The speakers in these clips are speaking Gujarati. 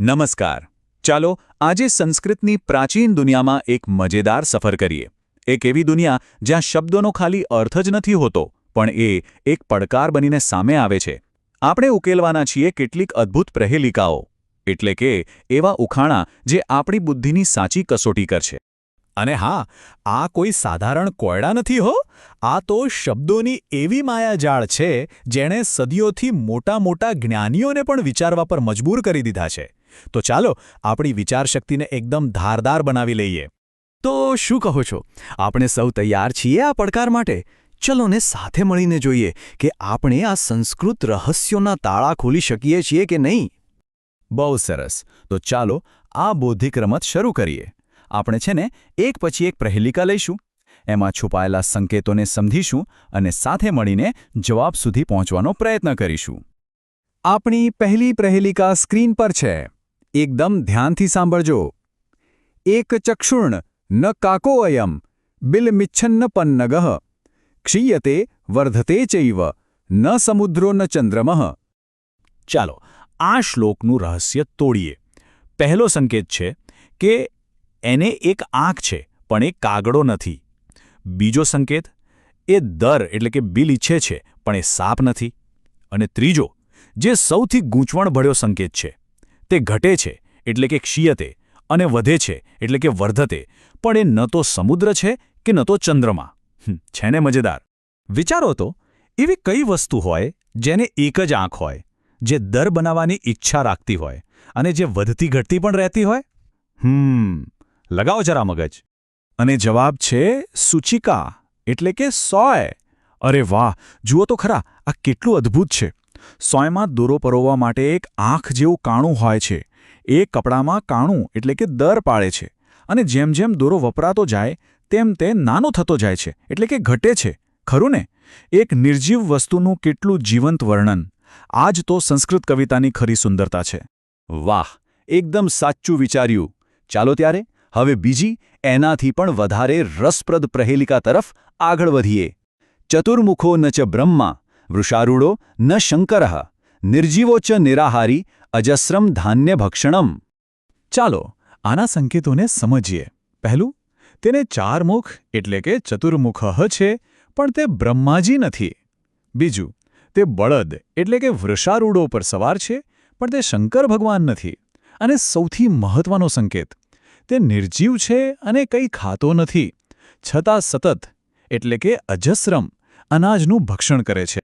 નમસ્કાર. ચાલો આજે સંસ્કૃતની પ્રાચીન દુનિયામાં એક મજેદાર સફર કરીએ. એક એવી દુનિયા જ્યાં શબ્દોનો ખાલી અર્થ જ નથી હોતો, પણ એ એક પડકાર બનીને સામે આવે છે. આપણે ઉકેલવાના છીએ કેટલીક અદ્ભુત પ્રહેલિકાઓ, એટલે કે એવા ઉખાણા જે આપણી બુદ્ધિની સાચી કસોટી કરશે. અને હા, આ કોઈ સાધારણ કોયડા નથી હો. આ તો શબ્દોની એવી માયાજાળ છે જેણે સદીઓથી મોટા મોટા જ્ઞાનીઓને પણ વિચારવા પર મજબૂર કરી દીધા છે. તો ચાલો આપણી વિચારશક્તિને એકદમ ધારદાર બનાવી લઈએ. તો શું કહો છો, આપણે સૌ તૈયાર છીએ આ પડકાર માટે? ચલો ને સાથે મળીને જોઈએ કે આપણે આ સંસ્કૃત રહસ્યોના તાળા ખોલી શકીએ છીએ કે નહીં. બહુ સરસ. તો ચાલો આ બૌદ્ધિક રમત શરૂ કરીએ. આપણે છે ને એક પછી એક પ્રહેલિકા લઈશું, એમાં છુપાયેલા સંકેતોને સમજીશું અને સાથે મળીને જવાબ સુધી પહોંચવાનો પ્રયત્ન કરીશું. આપણી પહેલી પ્રહેલિકા સ્ક્રીન પર છે. એકદમ ધ્યાનથી સાંભળજો. એક ચક્ષુર્ણ ન કાકો અયમ બિલમિચ્છન્ન પન્નગઃ ક્ષીયતે વર્ધતે ચૈવ ન સમુદ્રો ન ચંદ્રમઃ. ચાલો આ શ્લોકનું રહસ્ય તોડીએ. પહેલો સંકેત છે કે એને એક આંખ છે પણ એ કાગડો નથી. બીજો સંકેત, એ દર એટલે કે બિલ ઈચ્છે છે પણ એ સાપ નથી. અને ત્રીજો, જે સૌથી ગૂંચવણભર્યો સંકેત છે, તે ઘટે છે એટલે કે ક્ષીયતે અને વધે છે એટલે કે વર્ધતે, પણ એ ન તો સમુદ્ર છે કે ન તો ચંદ્રમા. છે ને મજેદાર? વિચારો તો, એવી કઈ વસ્તુ હોય જેને એક જ આંખ હોય, જે દર બનાવવાની ઈચ્છા રાખતી હોય અને જે વધતી ઘટતી પણ રહેતી હોય? લગાવો જરા મગજ. અને જવાબ છે સૂચિકા એટલે કે સોય. અરે વાહ, જુઓ તો ખરા, આ કેટલું અદ્ભુત છે. સોયમાં દોરો પરોવવા માટે એક આંખ જેવું કાણું હોય છે. એ કપડામાં કાણું એટલે કે દર પાડે છે, અને જેમ જેમ દોરો વપરાતો જાય તેમ તે નાનો થતો જાય છે એટલે કે ઘટે છે. ખરું ને? એક નિર્જીવ વસ્તુનું કેટલું જીવંત વર્ણન. આ જ તો સંસ્કૃત કવિતાની ખરી સુંદરતા છે. વાહ, એકદમ સાચું વિચાર્યું. ચાલો ત્યારે હવે બીજી, એનાથી પણ વધારે રસપ્રદ પ્રહેલિકા તરફ આગળ વધીએ. ચતુર્મુખો ન ચ બ્રહ્મા વૃષારૂઢો ન શંકરઃ નિર્જીવો ચ નિરાહારી અજસ્રમ ધાન્ય ભક્ષણમ. ચાલો આના સંકેતોને સમજીએ. પહેલું, તેને ચાર મુખ એટલે કે ચતુર્મુખ છે, પણ તે બ્રહ્માજી નથી. બીજું, તે બળદ એટલે કે વૃષારૂઢો પર સવાર છે, પણ તે શંકર ભગવાન નથી. અને સૌથી મહત્વનો સંકેત, તે નિર્જીવ છે અને કંઈ ખાતો નથી, છતાં સતત એટલે કે અજસ્રમ અનાજનું ભક્ષણ કરે છે.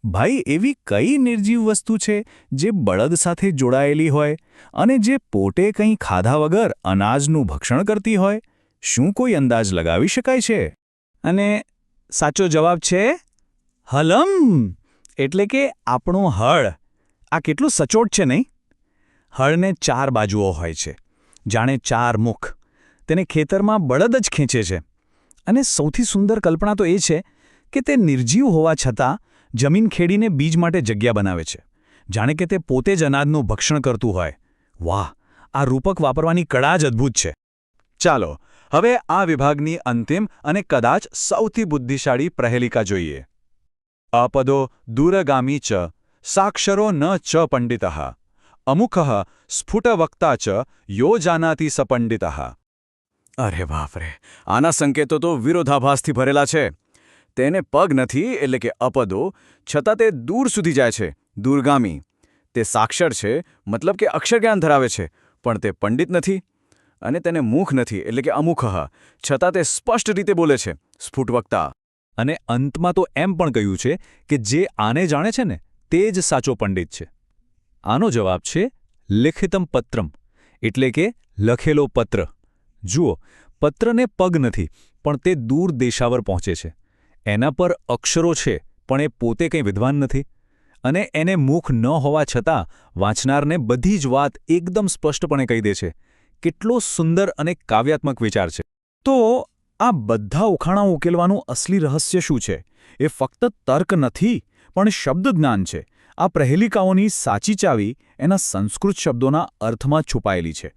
ભાઈ, એવી કઈ નિર્જીવ વસ્તુ છે જે બળદ સાથે જોડાયેલી હોય અને જે પોતે કંઈ ખાધા વગર અનાજનું ભક્ષણ કરતી હોય? શું કોઈ અંદાજ લગાવી શકાય છે? અને સાચો જવાબ છે હલમ, એટલે કે આપણું હળ. આ કેટલું સચોટ છે નહીં? હળને ચાર બાજુઓ હોય છે, જાણે ચાર મુખ. તેને ખેતરમાં બળદ જ ખેંચે છે. અને સૌથી સુંદર કલ્પના તો એ છે કે તે નિર્જીવ હોવા છતાં જમીન ખેડીને બીજ માટે જગ્યા બનાવે છે, જાણે કે તે પોતે જ અનાજનું ભક્ષણ કરતું હોય. વાહ, આ રૂપક વાપરવાની કળા જ અદ્ભુત છે. ચાલો હવે આ વિભાગની અંતિમ અને કદાચ સૌથી બુદ્ધિશાળી પ્રહેલિકા જોઈએ. અપદો દૂરગામી ચ સાક્ષરો ન ચ પંડિતઃ અમુખઃ સ્ફુટવક્તા ચ યો જાનાતિ સ પંડિતઃ. અરે બાપરે, આના સંકેતો તો વિરોધાભાસથી ભરેલા છે. તેને પગ નથી એટલે કે અપદો, છતાં તે દૂર સુધી જાય છે, દૂરગામી. તે સાક્ષર છે મતલબ કે અક્ષરજ્ઞાન ધરાવે છે, પણ તે પંડિત નથી. અને તેને મુખ નથી એટલે કે અમુખઃ, છતાં તે સ્પષ્ટ રીતે બોલે છે, સ્ફુટવક્તા. અને અંતમાં તો એમ પણ કહ્યું છે કે જે આને જાણે છે ને તે જ સાચો પંડિત છે. આનો જવાબ છે લિખિતમ પત્રમ, એટલે કે લખેલો પત્ર. જુઓ, પત્રને પગ નથી, પણ તે દૂર દેશાવર પહોંચે છે. એના પર અક્ષરો છે, પણ એ પોતે કંઈ વિદ્વાન નથી. અને એને મુખ ન હોવા છતાં વાંચનારને બધી જ વાત એકદમ સ્પષ્ટપણે કહી દે છે. કેટલો સુંદર અને કાવ્યાત્મક વિચાર છે. તો આ બધા ઉખાણા ઉકેલવાનું અસલી રહસ્ય શું છે? એ ફક્ત તર્ક નથી, પણ શબ્દજ્ઞાન છે. આ પ્રહેલિકાઓની સાચી ચાવી એના સંસ્કૃત શબ્દોના અર્થમાં છુપાયેલી છે.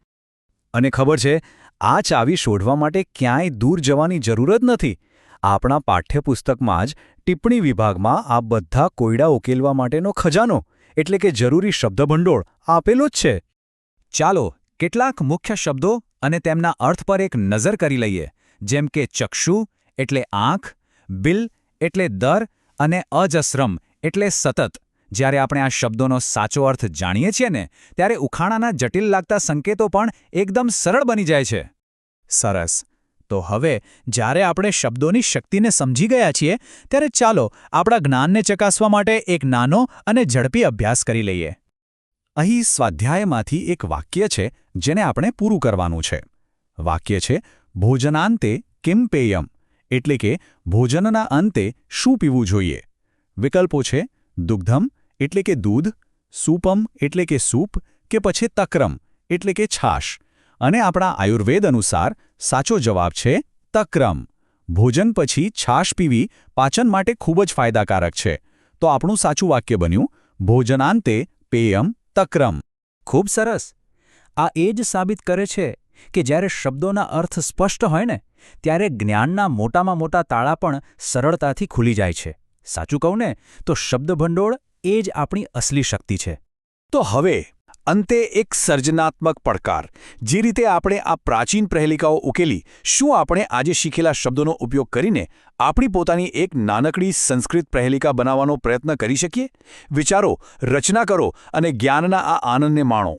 અને ખબર છે, આ ચાવી શોધવા માટે ક્યાંય દૂર જવાની જરૂર જ નથી. આપણા પાઠ્યપુસ્તકમાં જ ટિપ્પણી વિભાગમાં આ બધા કોયડા ઉકેલવા માટેનો ખજાનો એટલે કે જરૂરી શબ્દભંડોળ આપેલો જ છે. ચાલો કેટલાક મુખ્ય શબ્દો અને તેમના અર્થ પર એક નજર કરી લઈએ, જેમ કે ચક્ષુ એટલે આંખ, બિલ એટલે દર અને અજસ્રમ એટલે સતત. જ્યારે આપણે આ શબ્દોનો સાચો અર્થ જાણીએ છીએ ને, ત્યારે ઉખાણાના જટિલ લાગતા સંકેતો પણ એકદમ સરળ બની જાય છે. સરસ. તો હવે જ્યારે આપણે શબ્દોની શક્તિને સમજી ગયા છીએ, ત્યારે ચાલો આપણા જ્ઞાનને ચકાસવા માટે એક નાનો અને ઝડપી અભ્યાસ કરી લઈએ. અહીં સ્વાધ્યાયમાંથી એક વાક્ય છે જેને આપણે પૂરું કરવાનું છે. વાક્ય છે ભોજનાંતે કિમ પેયમ, એટલે કે ભોજનના અંતે શું પીવું જોઈએ. વિકલ્પો છે દુગ્ધમ એટલે કે દૂધ, સૂપમ એટલે કે સૂપ, કે પછી તક્રમ એટલે કે છાશ. અને આપણા આયુર્વેદ અનુસાર સાચો જવાબ છે તક્રમ. ભોજન પછી છાશ પીવી પાચન માટે ખૂબ જ ફાયદાકારક છે. તો આપણું સાચું વાક્ય બન્યું ભોજનાંતે પેયમ તક્રમ. ખૂબ સરસ. આ એ જ સાબિત કરે છે કે જ્યારે શબ્દોના અર્થ સ્પષ્ટ હોય ને, ત્યારે જ્ઞાનના મોટામાં મોટા તાળા પણ સરળતાથી ખુલી જાય છે. સાચું કહું ને, તો શબ્દભંડોળ એ જ આપણી અસલી શક્તિ છે. તો હવે અંતે એક સર્જનાત્મક પડકાર. જે રીતે આપણે આ પ્રાચીન પ્રહેલિકાઓ ઉકેલી, શું આપણે આજે શીખેલા શબ્દોનો ઉપયોગ કરીને આપણી પોતાની એક નાનકડી સંસ્કૃત પ્રહેલિકા બનાવવાનો પ્રયત્ન કરી શકીએ? વિચારો, રચના કરો અને જ્ઞાનના આ આનંદને માણો.